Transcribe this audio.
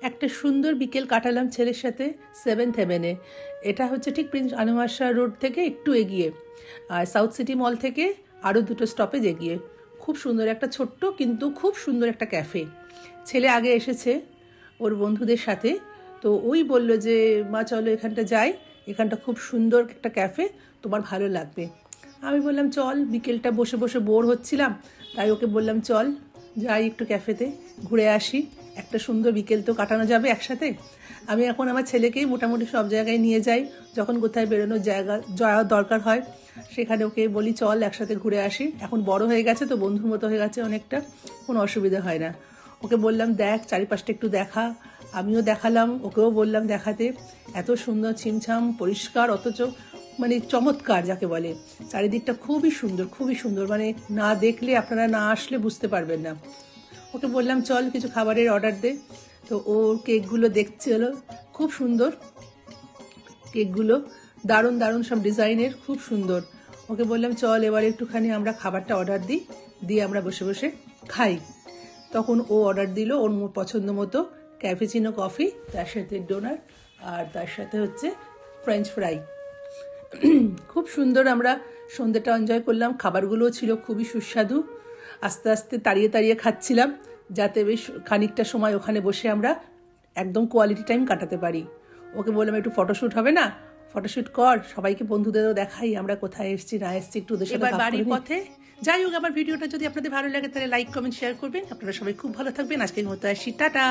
একটা সুন্দর বিকেল কাটালাম ছেলের সাথে সেভেন্থ হেভেনে। এটা হচ্ছে ঠিক প্রিন্স আনোয়ার শাহ রোড থেকে একটু এগিয়ে, আর সাউথ সিটি মল থেকে আরও 2টো স্টপেজ এগিয়ে। খুব সুন্দর একটা ছোট্ট কিন্তু খুব সুন্দর একটা ক্যাফে। ছেলে আগে এসেছে ওর বন্ধুদের সাথে, তো ওই বলল যে মা চলো এখানটা যাই, এখানটা খুব সুন্দর একটা ক্যাফে, তোমার ভালো লাগবে। আমি বললাম চল, বিকেলটা বসে বসে বোর হচ্ছিলাম, তাই ওকে বললাম চল যাই একটু ক্যাফেতে ঘুরে আসি, একটা সুন্দর বিকেল তো কাটানো যাবে একসাথে। আমি এখন আমার ছেলেকেই মোটামুটি সব জায়গায় নিয়ে যাই, যখন কোথায় বেরোনোর জায়গা যাওয়ার দরকার হয় সেখানে ওকে বলি চল একসাথে ঘুরে আসি। এখন বড় হয়ে গেছে তো, বন্ধুর মতো হয়ে গেছে অনেকটা, কোনো অসুবিধা হয় না। ওকে বললাম দেখ চারিপাশটা একটু দেখা, আমিও দেখালাম, ওকেও বললাম দেখাতে। এত সুন্দর ছিমছাম পরিষ্কার, অথচ মানে চমৎকার যাকে বলে, চারিদিকটা খুবই সুন্দর খুবই সুন্দর, মানে না দেখলে আপনারা না আসলে বুঝতে পারবেন না। ওকে বললাম চল কিছু খাবারের অর্ডার দে, তো ও কেকগুলো দেখছিল, খুব সুন্দর কেকগুলো, দারুণ দারুণ সব ডিজাইনের, খুব সুন্দর। ওকে বললাম চল এবার একটুখানি আমরা খাবারটা অর্ডার দিই, দিয়ে আমরা বসে বসে খাই। তখন ও অর্ডার দিল ওর পছন্দ মতো ক্যাপুচিনো কফি, তার সাথে ডোনার, আর তার সাথে হচ্ছে ফ্রেঞ্চ ফ্রাই। খুব সুন্দর আমরা সন্ধ্যেটা এনজয় করলাম। খাবারগুলোও ছিল খুবই সুস্বাদু। আস্তে আস্তে তাড়িয়ে তাড়িয়ে খাচ্ছিলাম, যাতে বেশ খানিকটা সময় ওখানে বসে আমরা একদম কোয়ালিটি টাইম কাটাতে পারি। ওকে বললাম একটু ফটোশ্যুট হবে না, ফটোশ্যুট কর, সবাইকে বন্ধুদেরও দেখাই আমরা কোথায় এসেছি না এসেছি, একটু ওদের সাথে বাড়ির পথে। যাই হোক, আমার ভিডিওটা যদি আপনাদের ভালো লাগে তাহলে লাইক কমেন্ট শেয়ার করবেন। আপনারা সবাই খুব ভালো থাকবেন। আজকের মতো আসি, টাটা।